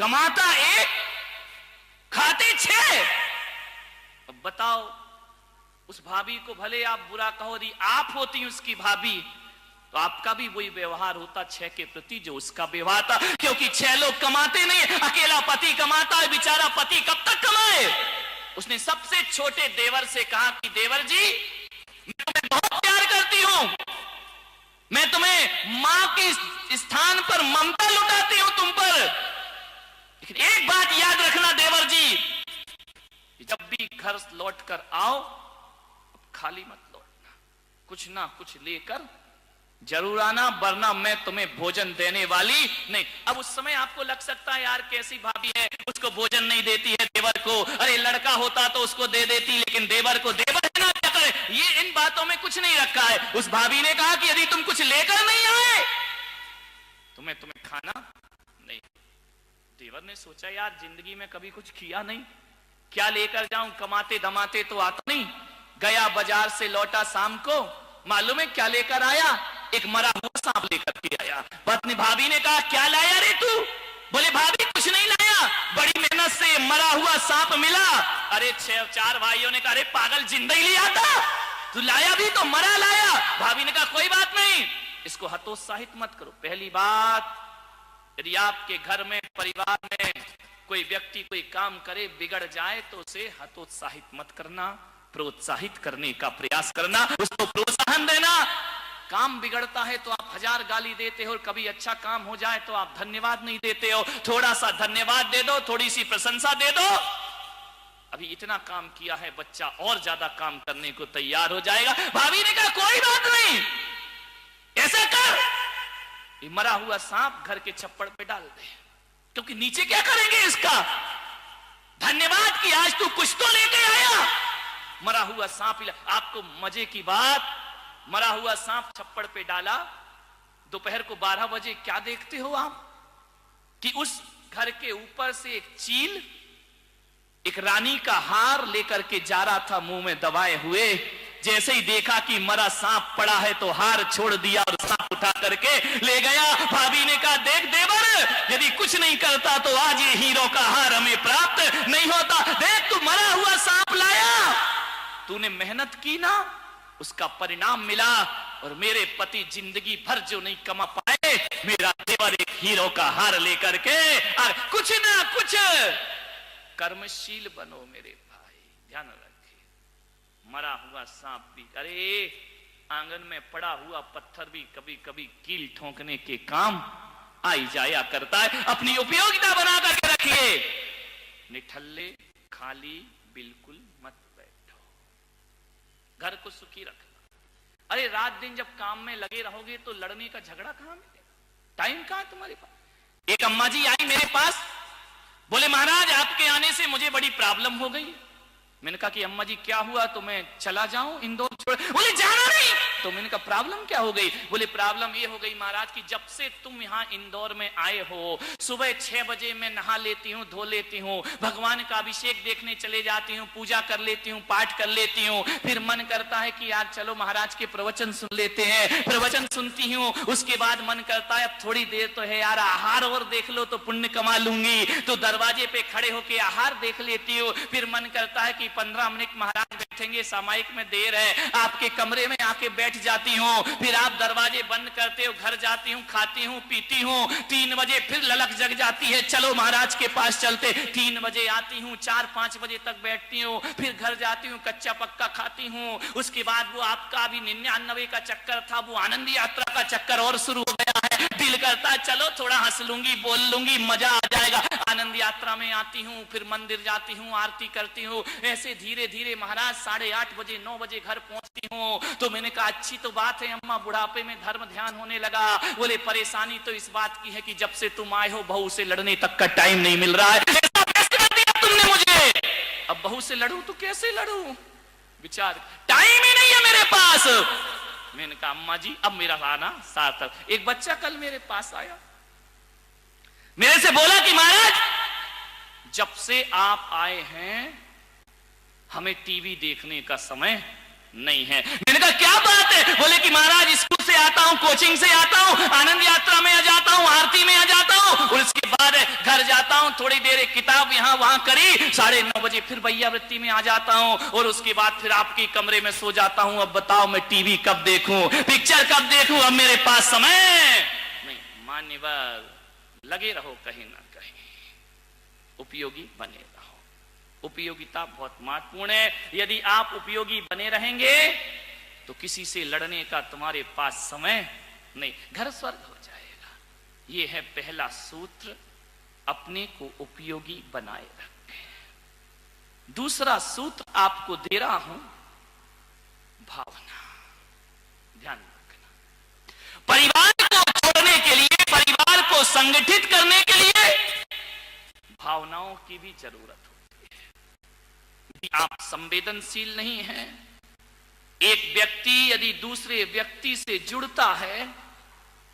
कमाता एक, खाते छह। अब बताओ, उस भाभी को भले आप बुरा कहो, यदि आप होती उसकी भाभी तो आपका भी वही व्यवहार होता छह के प्रति जो उसका व्यवहार था, क्योंकि छह लोग कमाते नहीं, अकेला पति कमाता है। बेचारा पति कब तक कमाए? उसने सबसे छोटे देवर से कहा कि देवर जी, मैं तुम्हें बहुत प्यार करती हूं, मैं तुम्हें मां के स्थान पर ममता लुटाती हूं तुम पर, लेकिन एक बात याद रखना देवर जी, जब भी घर लौट कर आओ खाली मत लौटना, कुछ ना कुछ लेकर जरूर आना, वरना मैं तुम्हें भोजन देने वाली नहीं। अब उस समय आपको लग सकता है यार कैसी भाभी है, उसको भोजन नहीं देती है देवर को, अरे लड़का होता तो उसको दे देती, लेकिन देवर को देवर है ना, क्या करे? ये इन बातों में कुछ नहीं रखा है। उस भाभी ने कहा कि यदि तुम कुछ लेकर नहीं आए तो मैं तुम्हें खाना नहीं। देवर ने सोचा यार जिंदगी में कभी कुछ किया नहीं, क्या लेकर जाऊं, कमाते धमाते तो आता नहीं। गया बाजार से लौटा शाम को, मालूम है क्या लेकर आया? एक मरा हुआ सांप लेकर के आया। पत्नी भाभी ने कहा क्या लाया रे तू? बोले भाभी कुछ नहीं लाया, बड़ी मेहनत से मरा हुआ सांप मिला। अरे चार भाइयों ने कहा अरे पागल, जिंदा ही लिया था, तू लाया भी तो मरा लाया। भाभी ने कहा कोई बात नहीं, इसको हतोत्साहित मत करो। पहली बात, यदि आपके घर में परिवार में कोई व्यक्ति कोई काम करे बिगड़ जाए तो उसे हतोत्साहित मत करना, प्रोत्साहित करने का प्रयास करना, उसको प्रोत्साहन देना। काम बिगड़ता है तो आप 1000 गाली देते हो, और कभी अच्छा काम हो जाए तो आप धन्यवाद नहीं देते हो। थोड़ा सा धन्यवाद दे दो, थोड़ी सी प्रशंसा दे दो, अभी इतना काम किया है, बच्चा और ज्यादा काम करने को तैयार हो जाएगा। भाभी ने कहा कोई बात नहीं, ऐसा कर, ये मरा हुआ सांप घर के छप्पड़ पे डाल दे, क्योंकि नीचे क्या करेंगे इसका? धन्यवाद कि आज तू कुछ तो लेके आया। मरा हुआ सांप, आपको मजे की बात, मरा हुआ सांप छप्पड़ पे डाला। दोपहर को 12 बजे क्या देखते हो आप कि उस घर के ऊपर से एक चील एक रानी का हार लेकर के जा रहा था मुंह में दबाए हुए। जैसे ही देखा कि मरा सांप पड़ा है तो हार छोड़ दिया और सांप उठा करके ले गया। भाभी ने कहा देख देवर, यदि कुछ नहीं करता तो आज ये हीरो का हार हमें प्राप्त नहीं होता। देख तू मरा हुआ सांप लाया, तूने मेहनत की ना, उसका परिणाम मिला। और मेरे पति जिंदगी भर जो नहीं कमा पाए, मेरा देवर एक हीरो का हार लेकर के कुछ ना कुछ कर्मशील बनो मेरे भाई, ध्यान रखिए। मरा हुआ सांप भी, अरे आंगन में पड़ा हुआ पत्थर भी कभी कभी कील ठोंकने के काम आई जाया करता है। अपनी उपयोगिता बना करके रखिए। निठल्ले खाली बिल्कुल मत बैठो, घर को सुखी रखना। अरे रात दिन जब काम में लगे रहोगे तो लड़ने का झगड़ा कहां मिलेगा? टाइम कहां तुम्हारे पास? एक अम्मा जी आई मेरे पास, बोले महाराज आपके आने से मुझे बड़ी प्रॉब्लम हो गई। मैंने कहा कि अम्मा जी क्या हुआ, तो मैं चला जाऊं इंदौर छोड़? बोले जाना नहीं। तो मैंने कहा प्रॉब्लम क्या हो गई? बोले प्रॉब्लम ये हो गई महाराज कि जब से तुम यहाँ इंदौर में आए हो, सुबह 6 बजे मैं नहा लेती हूँ, धो लेती हूँ, भगवान का अभिषेक देखने चले जाती हूँ, पूजा कर लेती हूँ, पाठ कर लेती हूँ, फिर मन करता है कि यार चलो महाराज के प्रवचन सुन लेते हैं, प्रवचन सुनती हूँ, उसके बाद मन करता है अब थोड़ी देर तो है यार, आहार और देख लो तो पुण्य कमा लूंगी, तो दरवाजे पे खड़े होके आहार देख लेती हूँ। फिर मन करता है कि 15 मिनट महाराज बैठेंगे, सामायिक में देर है, आपके कमरे में आके बैठ जाती हूँ। फिर आप दरवाजे बंद करते हो, घर जाती हूँ, खाती हूँ, पीती हूँ। 3 बजे फिर ललक जग जाती है, चलो महाराज के पास चलते। 3 बजे आती हूँ, 4-5 बजे तक बैठती हूँ, फिर घर जाती हूँ, कच्चा पक्का खाती हूँ। उसके बाद वो आपका अभी 99 का चक्कर था, वो आनंद यात्रा का चक्कर और शुरू हो गया है। दिल करता है चलो थोड़ा हंस लूंगी, बोल लूंगी, मजा आ जाएगा। आनंद यात्रा में आती हूँ, फिर मंदिर जाती हूँ, आरती करती हूँ। ऐसे धीरे धीरे महाराज 8:30 बजे 9 बजे घर पहुंचती हूँ। तो मैंने कहा अच्छी तो बात है अम्मा, बुढ़ापे में धर्म ध्यान होने लगा। बोले परेशानी तो इस बात की है कि जब से तुम आए हो बहू से लड़ने तक का टाइम नहीं मिल रहा है। ऐसा कैसे कर दिया तुमने मुझे? अब बहू से लड़ूं तो कैसे लड़ूं, विचार, टाइम ही नहीं है मेरे पास। मैंने कहा अम्मा जी अब मेरा आना सार्थक। एक बच्चा कल मेरे पास आया, मेरे से बोला कि महाराज जब से आप आए हैं हमें टीवी देखने का समय नहीं है। मैंने कहा क्या बात है? बोले कि महाराज स्कूल से आता हूं, कोचिंग से आता हूं, आनंद यात्रा में आ जाता हूं, आरती में आ जाता हूं, और उसके बाद घर जाता हूं, थोड़ी देर एक किताब यहां वहां करी, 9:30 बजे फिर वृत्ति में आ जाता हूं और उसके बाद फिर आपके कमरे में सो जाता हूं। अब बताओ मैं टीवी कब देखूं, पिक्चर कब देखूं, अब मेरे पास समय नहीं। मान्यवर, लगे रहो कहीं ना कहीं, उपयोगी बने रहो। उपयोगिता बहुत महत्वपूर्ण है। यदि आप उपयोगी बने रहेंगे तो किसी से लड़ने का तुम्हारे पास समय नहीं, घर स्वर्ग हो जाएगा। यह है पहला सूत्र, अपने को उपयोगी बनाए रखें। दूसरा सूत्र आपको दे रहा हूं, भावना। ध्यान रखना, परिवार को छोड़ने के लिए, परिवार को संगठित करने के लिए भावनाओं की भी जरूरत होती है। यदि आप संवेदनशील नहीं हैं, एक व्यक्ति यदि दूसरे व्यक्ति से जुड़ता है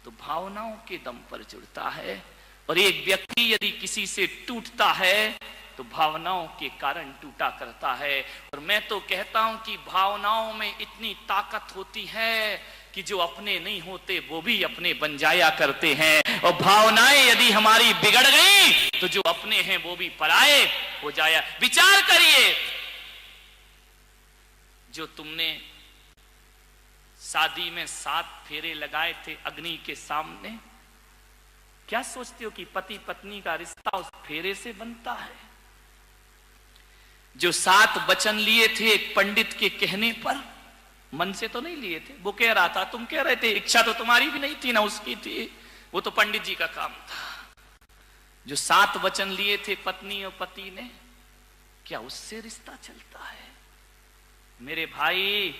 तो भावनाओं के दम पर जुड़ता है, और एक व्यक्ति यदि किसी से टूटता है तो भावनाओं के कारण टूटा करता है। और मैं तो कहता हूं कि भावनाओं में इतनी ताकत होती है कि जो अपने नहीं होते वो भी अपने बन जाया करते हैं, और भावनाएं यदि हमारी बिगड़ गई तो जो अपने हैं वो भी पराये हो जाया। विचार करिए, जो तुमने शादी में 7 फेरे लगाए थे अग्नि के सामने, क्या सोचते हो कि पति पत्नी का रिश्ता उस फेरे से बनता है? जो 7 वचन लिए थे एक पंडित के कहने पर, मन से तो नहीं लिए थे, वो कह रहा था, तुम कह रहे थे, इच्छा तो तुम्हारी भी नहीं थी ना उसकी थी, वो तो पंडित जी का काम था। जो 7 वचन लिए थे पत्नी और पति ने, क्या उससे रिश्ता चलता है? मेरे भाई,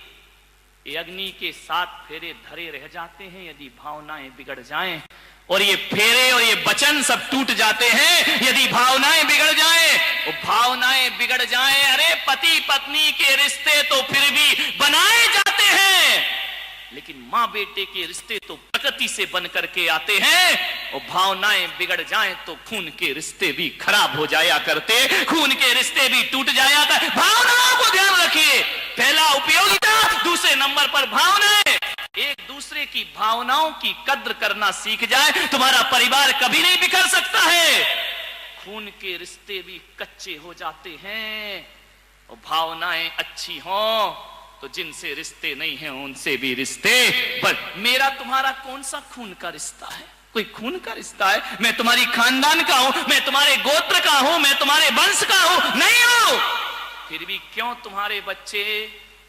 ये अग्नि के 7 फेरे धरे रह जाते हैं यदि भावनाएं बिगड़ जाएं, और ये फेरे और ये वचन सब टूट जाते हैं यदि भावनाएं बिगड़ जाएं। और भावनाएं बिगड़ जाएं, अरे पति पत्नी के रिश्ते तो फिर भी बनाए जाते हैं, लेकिन मां बेटे के रिश्ते तो प्रकृति से बन करके आते हैं। और भावनाएं बिगड़ जाएं तो खून के रिश्ते भी खराब हो जाया करते, खून के रिश्ते भी टूट जाया करते। भावनाओं को ध्यान रखिए, पहला उपयोगिता, दूसरे नंबर पर भावनाएं। एक दूसरे की भावनाओं की कद्र करना सीख जाए, तुम्हारा परिवार कभी नहीं बिखर सकता है। खून के रिश्ते भी कच्चे हो जाते हैं, और भावनाएं अच्छी हों तो जिनसे रिश्ते नहीं हैं उनसे भी रिश्ते। बस मेरा तुम्हारा कौन सा खून का रिश्ता है? कोई खून का रिश्ता है? मैं तुम्हारी खानदान का हूं, मैं तुम्हारे गोत्र का हूं, मैं तुम्हारे वंश का हूं? नहीं हो। फिर भी क्यों तुम्हारे बच्चे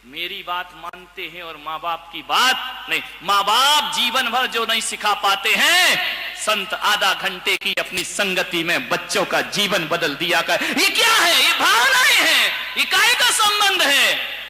मेरी बात मानते हैं और माँ बाप की बात नहीं? माँ बाप जीवन भर जो नहीं सिखा पाते हैं, संत आधा घंटे की अपनी संगति में बच्चों का जीवन बदल दिया कर। ये क्या है? ये भावनाएं हैं, ये काहे का संबंध है?